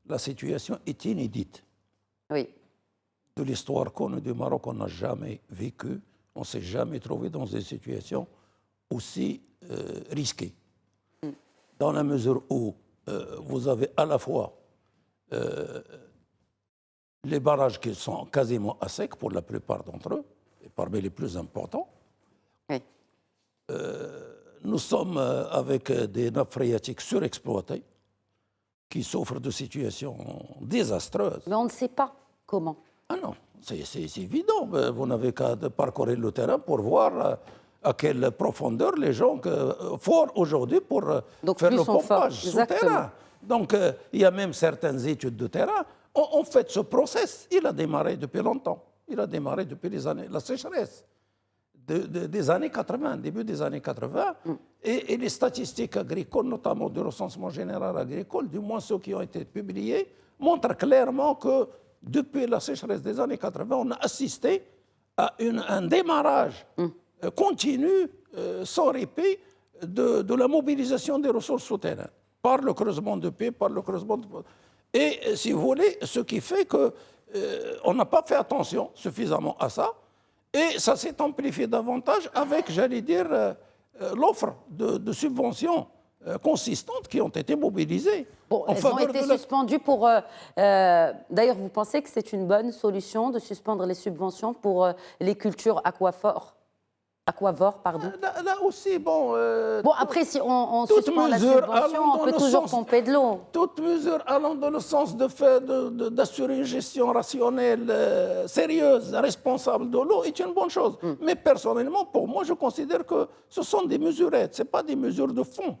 la situation est inédite. Oui. De l'histoire connue du Maroc, on n'a jamais vécu, on ne s'est jamais trouvé dans des situations aussi risquées. Dans la mesure où vous avez à la fois les barrages qui sont quasiment à sec pour la plupart d'entre eux, et parmi les plus importants. Oui. Nous sommes avec des nappes phréatiques surexploitées qui souffrent de situations désastreuses. Mais on ne sait pas comment. Ah non, c'est évident. Vous n'avez qu'à parcourir le terrain pour voir à quelle profondeur les gens forent aujourd'hui pour faire le pompage souterrain. Donc, il y a même certaines études de terrain. En fait, ce process, il a démarré depuis longtemps. Il a démarré depuis les années, la sécheresse des années 80, début des années 80. Et les statistiques agricoles, notamment du recensement général agricole, du moins ceux qui ont été publiés, montrent clairement que depuis la sécheresse des années 80, on a assisté à un démarrage continu, sans répit, de la mobilisation des ressources souterraines, par le creusement de puits, par le creusement de... Et si vous voulez, ce qui fait qu'on n'a pas fait attention suffisamment à ça, et ça s'est amplifié davantage avec, j'allais dire, l'offre de subventions consistantes qui ont été mobilisées. Bon, elles ont été suspendues pour... D'ailleurs, vous pensez que c'est une bonne solution de suspendre les subventions pour les cultures aquavores, pardon. Là aussi, bon... bon, après, si on suspend la subvention, on peut toujours pomper de l'eau. Toute mesure allant dans le sens d'assurer une gestion rationnelle, sérieuse, responsable de l'eau est une bonne chose. Mais personnellement, pour moi, je considère que ce sont des mesurettes, ce n'est pas des mesures de fond.